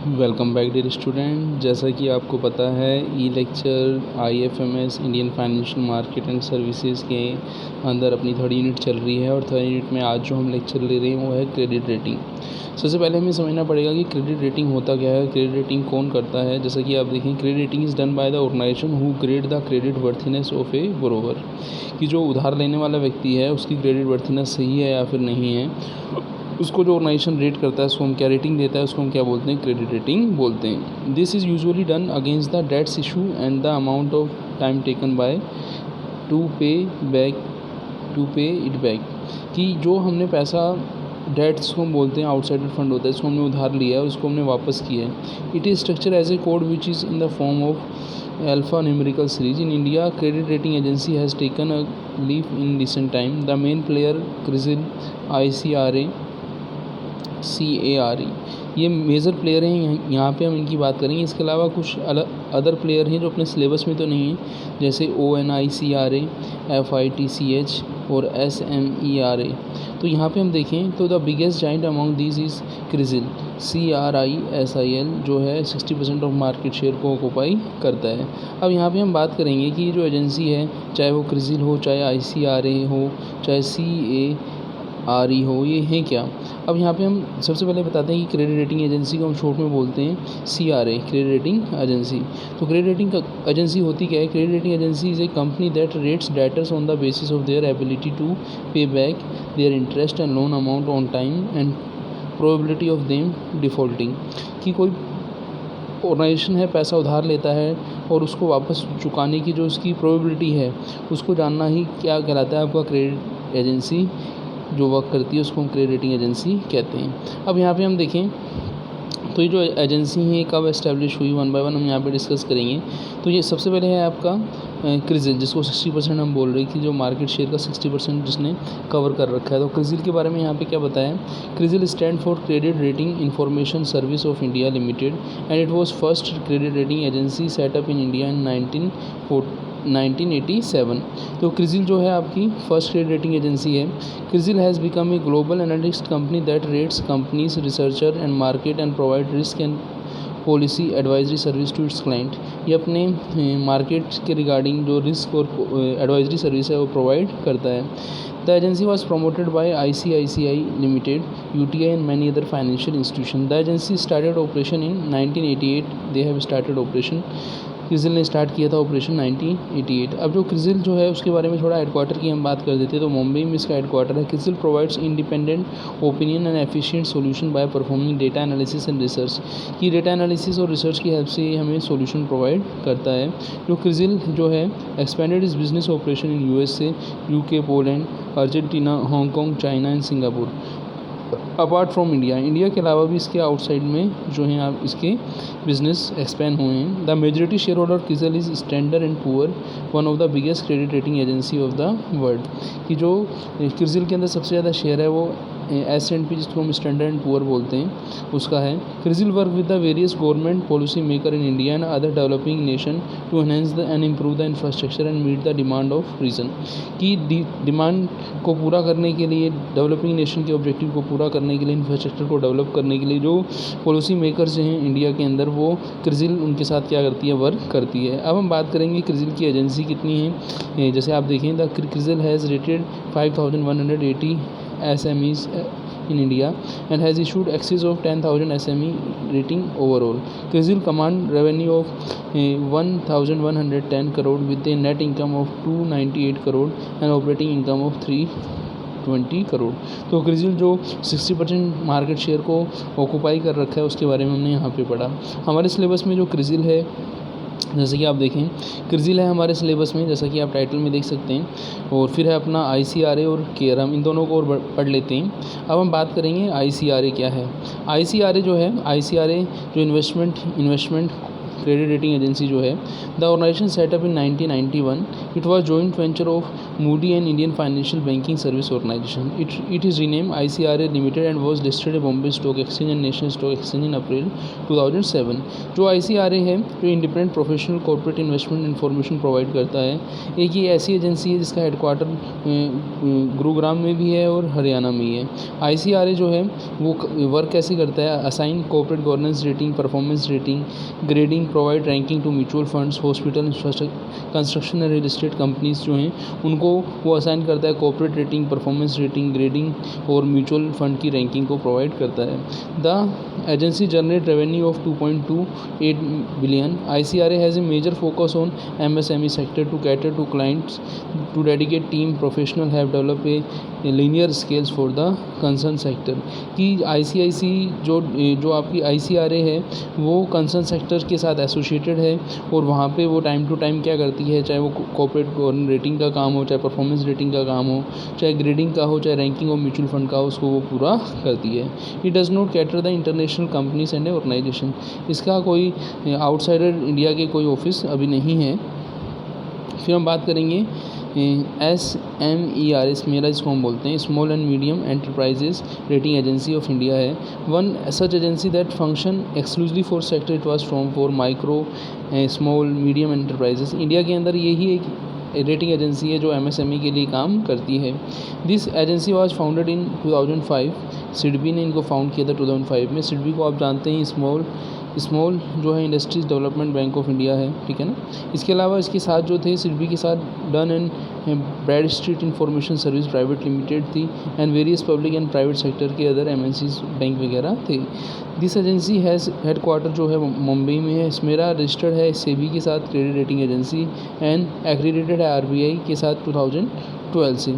Welcome back dear student. जैसा कि आपको पता है e lecture IFMS Indian financial market and services के अंदर अपनी थर्ड यूनिट चल रही है और थर्ड यूनिट में आज जो हम लेक्चर ले रहे हैं वो है क्रेडिट रेटिंग। सबसे पहले हमें समझना पड़ेगा कि क्रेडिट रेटिंग होता क्या है, क्रेडिट रेटिंग कौन करता है। जैसा कि आप देखें, credit rating is done by the organisation who grade the creditworthiness of a borrower, कि जो उधार लेने वाला व्यक्ति है उसकी क्रेडिट वर्थीनेस सही है या फिर नहीं है, उसको जो ऑर्गेनाइजेशन रेट करता है उसको हम क्या रेटिंग देता है, उसको हम क्या बोलते हैं, क्रेडिट रेटिंग बोलते हैं। This is usually done against the debts issue and the amount of time taken by to pay it back, कि जो हमने पैसा डेट्स को हम बोलते हैं, आउटसाइडर फंड होता है, इसको हमने उधार लिया है और उसको हमने वापस किया है। It is structure as a code which is in the form of alphanumerical series. In India credit rating agency has taken a leaf in recent time. The main player CRISIL, ICRA, CARE, ये major player हैं। यहाँ पे हम इनकी बात करेंगे। इसके अलावा कुछ अदर प्लेयर हैं जो अपने सिलेबस में तो नहीं हैं, जैसे ONICRA, FITCH और SMERA। तो यहाँ पे हम देखें तो the biggest giant among these is CRISIL, CRISIL, जो है 60% ऑफ मार्केट शेयर को ऑक्यूपाई करता है। अब यहाँ पे हम बात करेंगे कि जो एजेंसी है, चाहे वो क्रिसिल हो, चाहे ICRA हो, चाहे CARE हो, ये हैं क्या। अब यहाँ पे हम सबसे पहले बताते हैं कि क्रेडिट रेटिंग एजेंसी को हम शॉर्ट में बोलते हैं CRA, क्रेडिट रेटिंग एजेंसी। तो क्रेडिट रेटिंग एजेंसी होती क्या है? Credit rating agency is a company that rates debtors on the basis of their ability to pay back their interest and loan amount on time and probability of them defaulting. कि कोई organisation है, पैसा उधार लेता है और उसको वापस चुकाने की जो उसकी प्रोबेबिलिटी है, उसको जानना ही क्या कहलाता है, आपका क्रेडिट एजेंसी जो वर्क करती है उसको हम क्रेडिट रेटिंग एजेंसी कहते हैं। अब यहाँ पे हम देखें तो ये जो एजेंसी है कब एस्टेब्लिश हुई, वन बाय वन हम यहाँ पे डिस्कस करेंगे। तो ये सबसे पहले है आपका क्रिसिल, जिसको 60% हम बोल रहे हैं कि जो मार्केट शेयर का 60% जिसने कवर कर रखा है। तो क्रिसिल के बारे में यहाँ पे क्या बताया? CRISIL stand for credit rating information service of India limited and it was first credit rating agency setup in India in 1987। तो क्रिसिल जो है आपकी फर्स्ट क्रेडिट रेटिंग एजेंसी है। CRISIL has become a global analyst company that rates companies, researcher and market and provide risk and policy advisory service to its client. ये अपने market के regarding जो risk और एडवाइजरी सर्विस है वो provide करता है। The agency was promoted by ICICI Limited, UTI and many other financial institutions. The agency started operation in 1988. They have started operation. CRISIL ने स्टार्ट किया था ऑपरेशन 1988। अब जो क्रिसिल जो है उसके बारे में थोड़ा हेडक्वार्टर की हम बात कर देते हैं। तो मुंबई में इसका हेडक्वार्टर है। CRISIL provides independent opinion and efficient solution by performing data analysis and research, की डेटा एनालिसिस और रिसर्च की हेल्प से हमें सॉल्यूशन प्रोवाइड करता है। जो क्रिसिल जो है एक्सपेंडेड इस business operation in USA, UK, Poland, Argentina, Hong Kong, China and Singapore. Apart from India के अलावा भी इसके आउटसाइड में जो हैं आप इसके बिजनेस एक्सपेंड हुए हैं। The majority share holder CRISIL is standard and poor, one of the biggest credit rating agency of the world. कि जो क्रिसिल के अंदर सबसे ज़्यादा शेयर है वो S&P, जिसको हम स्टैंडर्ड एंड पुअर बोलते हैं, उसका है। CRISIL work with the various government policy maker in India and other developing nation to enhance the and improve the infrastructure and meet the demand of region. की demand को पूरा करने के लिए, डेवलपिंग नेशन के ऑब्जेक्टिव को पूरा करने के लिए, इंफ्रास्ट्रक्चर को डेवलप करने के लिए जो पॉलिसी मेकर्स हैं इंडिया के अंदर, वो क्रिसिल उनके साथ क्या करती है, वर्क करती है। अब हम बात करेंगे क्रिसिल की एजेंसी कितनी है। जैसे आप देखें, the CRISIL has rated 5180 SMEs in India and has issued excess of 10,000 SME rating overall. CRISIL command revenue of 1,110 crore with a net income of 298 crore and operating income of 320 crore. तो क्रिसिल जो 60% मार्केट शेयर को occupy कर रखा है उसके बारे में हमने यहाँ पे पढ़ा। हमारे सिलेबस में जो क्रिसिल है, जैसे कि आप देखें, क्रिसिल है हमारे सिलेबस में, जैसा कि आप टाइटल में देख सकते हैं। और फिर है अपना ICRA और CARE, हम इन दोनों को और पढ़ लेते हैं। अब हम बात करेंगे ICRA क्या है। ICRA जो है, ICRA जो इन्वेस्टमेंट क्रेडिट रेटिंग एजेंसी जो है, the organization setup in 1991. It was joint venture of Moody and Indian financial banking service organization. It is rename ICRA limited and was listed Bombay stock exchange and national stock exchange in April 2007. जो ICRA है जो independent professional corporate investment information provide करता है. एक ये ऐसी agency है जिसका हेडक्वार्टर गुरुग्राम में भी है और हरियाणा में ही है. ICRA जो है वो वर्क कैसे करता है, assign corporate governance rating, performance rating, grading, provide ranking to mutual funds, hospital, construction and real estate companies जो हैं उनको वो असाइन करता है corporate rating, performance rating, grading और म्यूचुअल फंड की रैंकिंग को प्रोवाइड करता है. The agency generate revenue of 2.28 billion. ICRA has a major focus on MSME sector to cater to clients to dedicate team professional have develop a linear scales for the concern sector. कि ICIC जो आपकी ICRA है वो concern sector के साथ associated है और वहाँ पे वो टाइम टू टाइम क्या करती है, चाहे वो कॉर्पोरेट रेटिंग का काम हो, चाहे परफॉर्मेंस रेटिंग का काम हो, चाहे ग्रेडिंग का हो, चाहे रैंकिंग और म्यूचुअल फंड का हो, उसको वो पूरा करती है. It does not cater the international companies and organisation. इसका कोई आउटसाइडर इंडिया के कोई ऑफिस अभी नहीं है. फिर हम बात करेंगे SMER, स्मेरा जिसको हम बोलते हैं, small and medium enterprises rating agency of India है. One such agency that function exclusively for sector it was from for micro small medium enterprises. India के अंदर यही एक रेटिंग एजेंसी है जो MSME के लिए काम करती है. This agency was founded in 2005. SIDBI ने इनको फाउंड किया था 2005 में. सिडबी को आप जानते हैं स्मॉल जो है industries development bank of India है, ठीक है ना. इसके अलावा इसके साथ जो थे सिडबी के साथ Dun and Bradstreet information service private limited थी and various public and private sector के अदर MNCs बैंक वगैरह थे. दिस एजेंसी हैज़ हेडक्वार्टर जो है मुंबई में है. स्मेरा रजिस्टर्ड है सेबी के साथ credit rating agency and accredited है RBI के साथ 2012 से.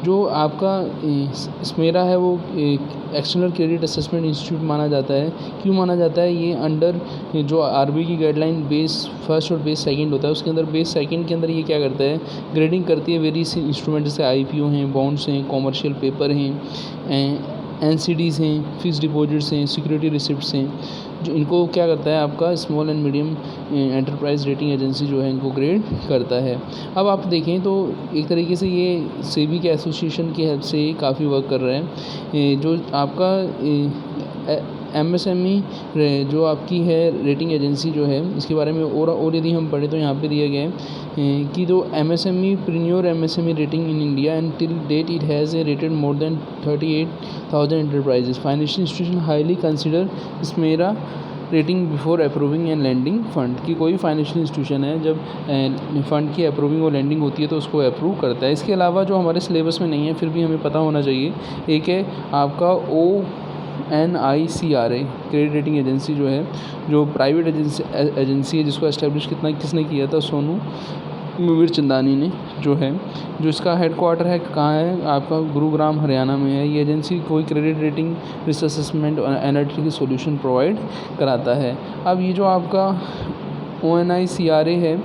जो आपका स्मेरा है वो एक्सटर्नल क्रेडिट असेसमेंट इंस्टीट्यूट माना जाता है. क्यों माना जाता है, ये अंडर जो RBI की गाइडलाइन बेस फर्स्ट और बेस सेकंड होता है, उसके अंदर बेस सेकंड के अंदर ये क्या करता है, ग्रेडिंग करती है वेरियस इंस्ट्रूमेंट जैसे IPO हैं, बॉन्ड्स हैं, कॉमर्शियल पेपर हैं, NCDs हैं, फिक्स डिपॉजिट्स हैं, सिक्योरिटी रिसिप्ट्स हैं. जो इनको क्या करता है आपका small and medium enterprise rating agency जो है इनको ग्रेड करता है. अब आप देखें तो एक तरीके से ये सेबी के एसोसिएशन की हेल्प से काफ़ी वर्क कर रहे हैं. जो आपका MSME जो आपकी है रेटिंग एजेंसी जो है इसके बारे में और यदि हम पढ़ें तो यहाँ पे दिया गया है कि जो MSME premier MSME rating in India and till date it has rated more than 38,000 enterprises. Financial institution highly consider SMERA rating before approving and lending fund. की कोई फाइनेंशियल इंस्टीट्यूशन है जब फंड की अप्रूविंग और लैंडिंग होती है तो उसको अप्रूव करता है. इसके अलावा जो हमारे सिलेबस में नहीं है फिर भी हमें पता होना चाहिए, एक है आपका ONICRA क्रेडिट रेटिंग एजेंसी जो है, जो प्राइवेट एजेंसी है जिसको एस्टेब्लिश किसने किया था, सोनू मूर्चंदानी ने जो है. जो इसका हेडक्वार्टर है कहाँ है आपका गुरुग्राम हरियाणा में है. ये एजेंसी कोई क्रेडिट रेटिंग रिस्क असेसमेंट और एनालिटिकल सॉल्यूशन प्रोवाइड कराता है. अब ये जो आपका ONICRA है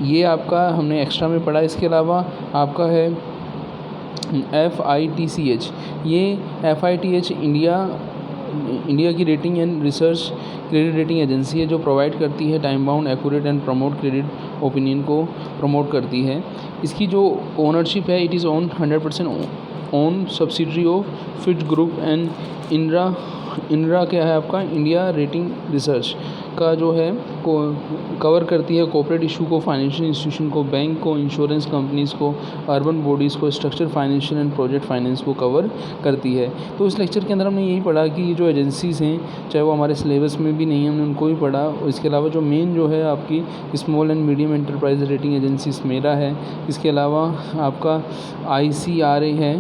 ये आपका हमने एक्स्ट्रा में पढ़ा. इसके अलावा आपका है FITCH. ये FITH इंडिया की rating and research credit rating agency है जो प्रोवाइड करती है time bound accurate and promote credit opinion को प्रमोट करती है. इसकी जो ओनरशिप है it is on 100% own subsidiary of Fitch group and इनरा क्या है आपका इंडिया रेटिंग रिसर्च का जो है को कवर करती है कॉर्पोरेट इशू को, फाइनेंशियल इंस्टीट्यूशन को, बैंक को, इंश्योरेंस कंपनीज़ को, अर्बन बॉडीज़ को, structure financial and project finance को कवर करती है. तो इस लेक्चर के अंदर हमने यही पढ़ा कि ये जो एजेंसीज़ हैं चाहे वो हमारे सिलेबस में भी नहीं है हमने उनको भी पढ़ा. और इसके अलावा जो मेन जो है आपकी small and medium enterprise rating agency Smera है. इसके अलावा आपका ICRA है,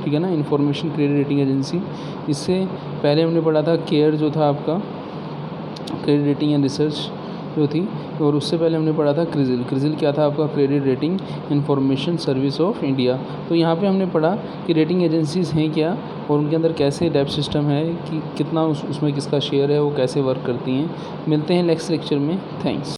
ठीक है ना, इंफॉर्मेशन क्रेडिट रेटिंग एजेंसी. इससे पहले हमने पढ़ा था केयर जो था आपका क्रेडिट रेटिंग एंड रिसर्च जो थी, और उससे पहले हमने पढ़ा था क्रिजिल क्या था आपका credit rating information service of India. तो यहाँ पे हमने पढ़ा कि रेटिंग एजेंसीज़ हैं क्या और उनके अंदर कैसे डेप्थ सिस्टम है, कि कितना उसमें किसका शेयर है, वो कैसे वर्क करती हैं. मिलते हैं नेक्स्ट लेक्चर में. थैंक्स.